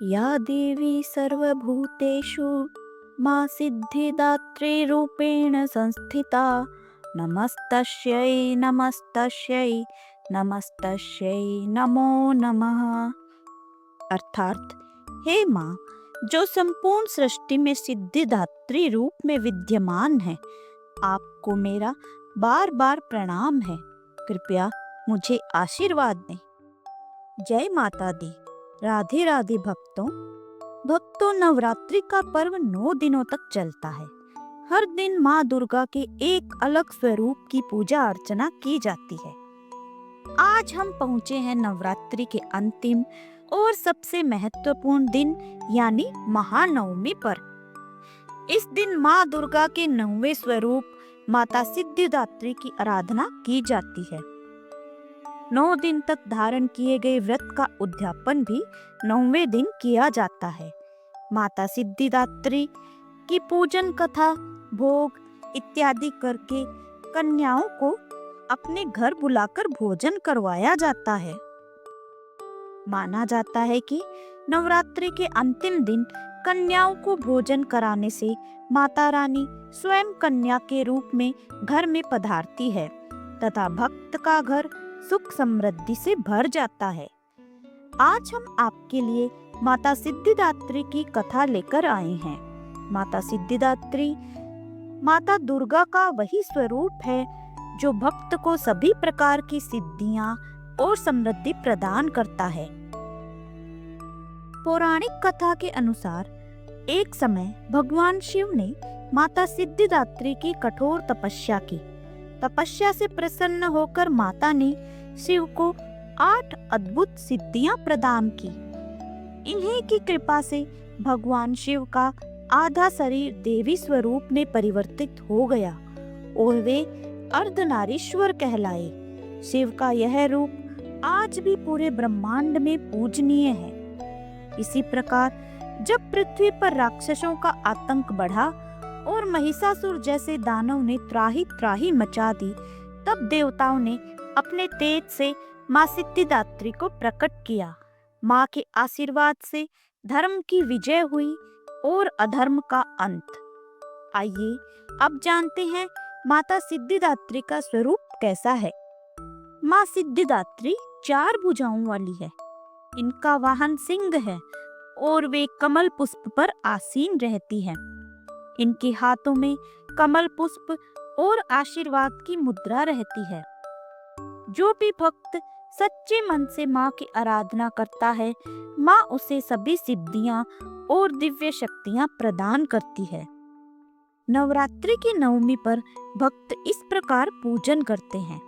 या देवी सर्वभूतेषु मां सिद्धिदात्री रूपेण संस्थिता नमस्तस्यै नमस्तस्यै नमस्तस्यै नमो नमः। अर्थात, हे माँ जो संपूर्ण सृष्टि में सिद्धिदात्री रूप में विद्यमान है, आपको मेरा बार बार प्रणाम है। कृपया मुझे आशीर्वाद दें। जय माता दी। राधे राधे भक्तों, नवरात्रि का पर्व 9 दिनों तक चलता है। हर दिन माँ दुर्गा के एक अलग स्वरूप की पूजा अर्चना की जाती है। आज हम पहुँचे हैं नवरात्रि के अंतिम और सबसे महत्वपूर्ण दिन यानी महानवमी पर। इस दिन माँ दुर्गा के 9वें स्वरूप माता सिद्धिदात्री की आराधना की जाती है। 9 दिन तक धारण किए गए व्रत का उद्यापन भी 9वें दिन किया जाता है। माता सिद्धिदात्री की पूजन कथा, भोग इत्यादि करके कन्याओं को अपने घर बुलाकर भोजन करवाया जाता है। माना जाता है कि नवरात्रि के अंतिम दिन कन्याओं को भोजन कराने से माता रानी स्वयं कन्या के रूप में घर में पधारती है तथा भक्त का घर सुख समृद्धि से भर जाता है। आज हम आपके लिए माता सिद्धिदात्री की कथा लेकर आए हैं। माता सिद्धिदात्री माता दुर्गा का वही स्वरूप है जो भक्त को सभी प्रकार की सिद्धियां और समृद्धि प्रदान करता है। पौराणिक कथा के अनुसार एक समय भगवान शिव ने माता सिद्धिदात्री की कठोर तपस्या की। तपस्या से प्रसन्न होकर माता ने शिव को 8 अद्भुत सिद्धियां प्रदान की। इन्हीं की कृपा से भगवान शिव का आधा शरीर देवी स्वरूप में परिवर्तित हो गया और वे अर्धनारीश्वर कहलाए। शिव का यह रूप आज भी पूरे ब्रह्मांड में पूजनीय है। इसी प्रकार जब पृथ्वी पर राक्षसों का आतंक बढ़ा और महिषासुर जैसे दानव ने त्राही त्राही मचा दी, तब देवताओं ने अपने तेज से माँ सिद्धिदात्री को प्रकट किया। माँ के आशीर्वाद से धर्म की विजय हुई और अधर्म का अंत। आइए अब जानते हैं माता सिद्धिदात्री का स्वरूप कैसा है। माँ सिद्धिदात्री 4 भुजाओं वाली है। इनका वाहन सिंह है और वे कमल पुष्प पर आसीन रहती हैं। इनके हाथों में कमल पुष्प और आशीर्वाद की मुद्रा रहती है। जो भी भक्त सच्चे मन से माँ की आराधना करता है, माँ उसे सभी सिद्धियां और दिव्य शक्तियां प्रदान करती है। नवरात्रि की नवमी पर भक्त इस प्रकार पूजन करते हैं।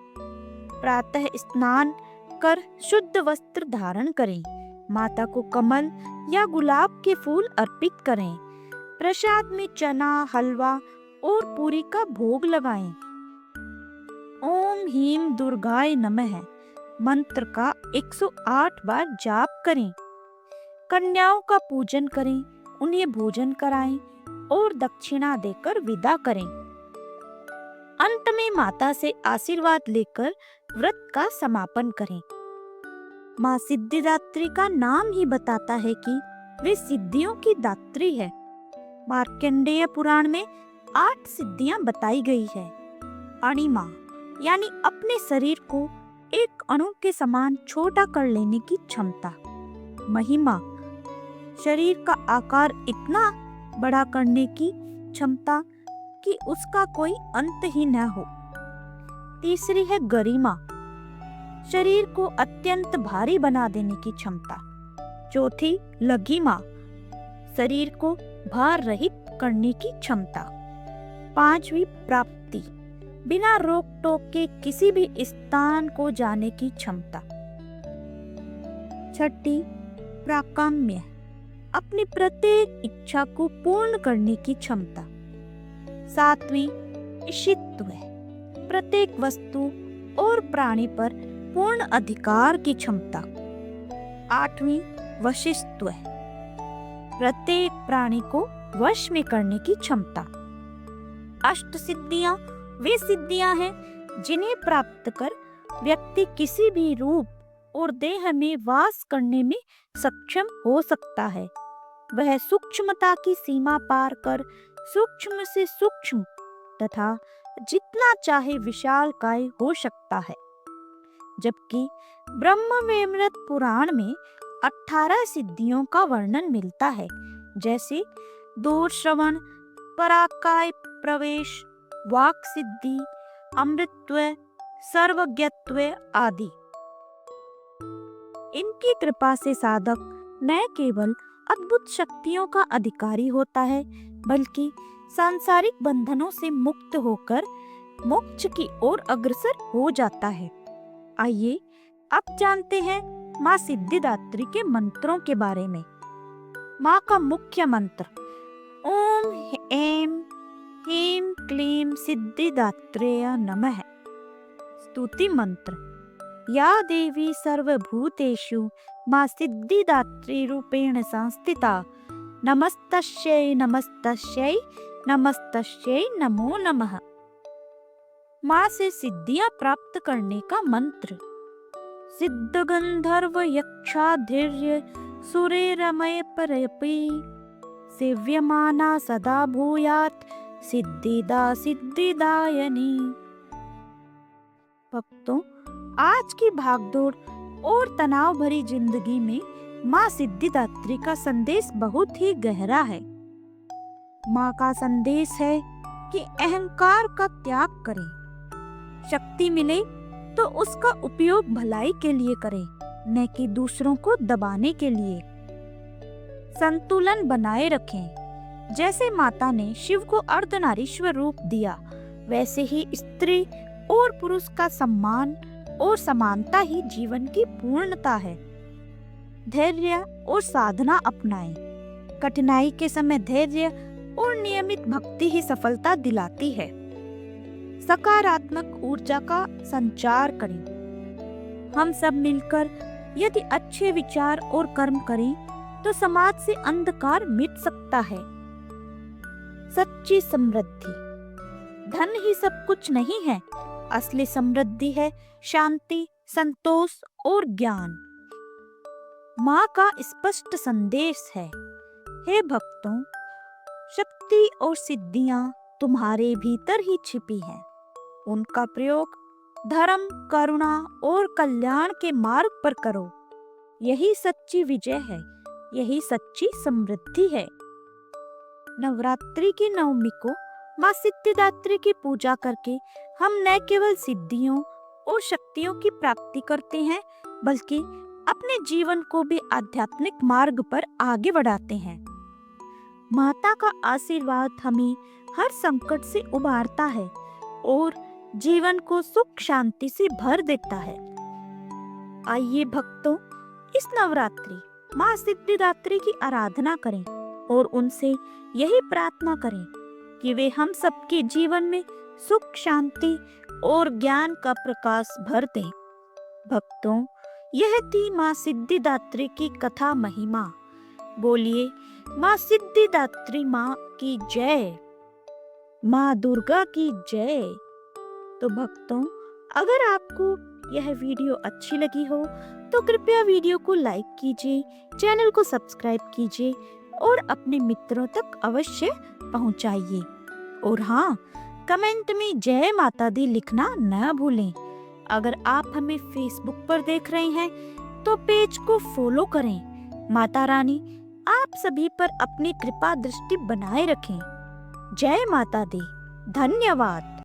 प्रातः स्नान कर शुद्ध वस्त्र धारण करें। माता को कमल या गुलाब के फूल अर्पित करें। प्रसाद में चना, हलवा और पूरी का भोग लगाएं। ओम ह्रीं दुर्गाय नमः मंत्र का 108 बार जाप करें। कन्याओं का पूजन करें, उन्हें भोजन कराएं और दक्षिणा देकर विदा करें। अंत में माता से आशीर्वाद लेकर व्रत का समापन करें। माँ सिद्धिदात्री का नाम ही बताता है कि वे सिद्धियों की दात्री है। मार्कंडेय पुराण में 8 सिद्धियां बताई गई है। अणिमा यानी अपने शरीर को एक अणु के समान छोटा कर लेने की क्षमता। महिमा शरीर का आकार इतना बड़ा करने की क्षमता कि उसका कोई अंत ही न हो। तीसरी है गरिमा, शरीर को अत्यंत भारी बना देने की क्षमता। चौथी लघिमा, शरीर को भार रहित करने की क्षमता। 5वीं प्राप्ति, बिना रोक टोक के किसी भी स्थान को जाने की क्षमता। 6ठी प्राकाम्य, अपनी प्रत्येक इच्छा को पूर्ण करने की क्षमता। 7वीं ईशित्व, प्रत्येक वस्तु और प्राणी पर पूर्ण अधिकार की क्षमता। 8वीं वशिष्ठत्व, प्रत्येक प्राणी को वश में करने की क्षमता। 8 सिद्धियां वे सिद्धियां हैं जिन्हें प्राप्त कर व्यक्ति किसी भी रूप और देह में वास करने में सक्षम हो सकता है। वह सूक्ष्मता की सीमा पार कर सूक्ष्म से सूक्ष्म तथा जितना चाहे विशालकाय हो सकता है। जबकि ब्रह्मवैवर्त पुराण में 18 सिद्धियों का वर्णन मिलता है, जैसे दूर श्रवण, पराकाय प्रवेश, वाक सिद्धि, अमृतत्व, सर्वज्ञत्व आदि। इनकी कृपा से साधक न केवल अद्भुत शक्तियों का अधिकारी होता है, बल्कि सांसारिक बंधनों से मुक्त होकर मोक्ष की ओर अग्रसर हो जाता है। आइए अब जानते हैं माँ सिद्धिदात्री के मंत्रों के बारे में। माँ का मुख्य मंत्र ओम ऐं ह्रीं क्लीं सिद्धिदात्रेय नमः। स्तुति मंत्र या देवी सर्वभूतेषु माँ सिद्धिदात्री रूपेण संस्थिता, नमस्तस्यै नमस्तस्यै नमस्तस्यै नमो नमः। माँ से सिद्धियां प्राप्त करने का मंत्र सिद्ध गंधर्व यक्षाधीर्य सुरेरमय परपि सेव्यमाना सदा भूयात् सिद्धिदा सिद्धिदायनी। भक्तों, आज की भागदौड़ और तनाव भरी जिंदगी में माँ सिद्धिदात्री का संदेश बहुत ही गहरा है। माँ का संदेश है कि अहंकार का त्याग करें, शक्ति मिले तो उसका उपयोग भलाई के लिए करें, न कि दूसरों को दबाने के लिए। संतुलन बनाए रखें। जैसे माता ने शिव को अर्धनारीश्वर रूप दिया, वैसे ही स्त्री और पुरुष का सम्मान और समानता ही जीवन की पूर्णता है। धैर्य और साधना अपनाएं। कठिनाई के समय धैर्य और नियमित भक्ति ही सफलता दिलाती है। सकारात्मक ऊर्जा का संचार करें। हम सब मिलकर यदि अच्छे विचार और कर्म करें तो समाज से अंधकार मिट सकता है। सच्ची समृद्धि। धन ही सब कुछ नहीं है, असली समृद्धि है शांति, संतोष और ज्ञान। माँ का स्पष्ट संदेश है, हे भक्तों, शक्ति और सिद्धियां तुम्हारे भीतर ही छिपी हैं। उनका प्रयोग धर्म, करुणा और कल्याण के मार्ग पर करो। यही सच्ची विजय है, यही सच्ची समृद्धि है। नवरात्रि की नवमी को माँ सिद्धिदात्री की पूजा करके हम न केवल सिद्धियों और शक्तियों की प्राप्ति करते हैं, बल्कि अपने जीवन को भी आध्यात्मिक मार्ग पर आगे बढ़ाते हैं। माता का आशीर्वाद हमें हर संकट से उबारता है और जीवन को सुख शांति से भर देता है। आइए भक्तों, इस नवरात्रि माँ सिद्धिदात्री की आराधना करें और उनसे यही प्रार्थना करें कि वे हम सबके जीवन में सुख, शांति और ज्ञान का प्रकाश भर दें। भक्तों, यह थी माँ सिद्धिदात्री की कथा महिमा। बोलिए माँ सिद्धिदात्री माँ की जय, माँ दुर्गा की जय। तो भक्तों, अगर आपको यह वीडियो अच्छी लगी हो तो कृपया वीडियो को लाइक कीजिए, चैनल को सब्सक्राइब कीजिए और अपने मित्रों तक अवश्य पहुंचाइए। और हाँ, कमेंट में जय माता दी लिखना न भूलें। अगर आप हमें फेसबुक पर देख रहे हैं तो पेज को फॉलो करें। माता रानी आप सभी पर अपनी कृपा दृष्टि बनाए रखें। जय माता दी। धन्यवाद।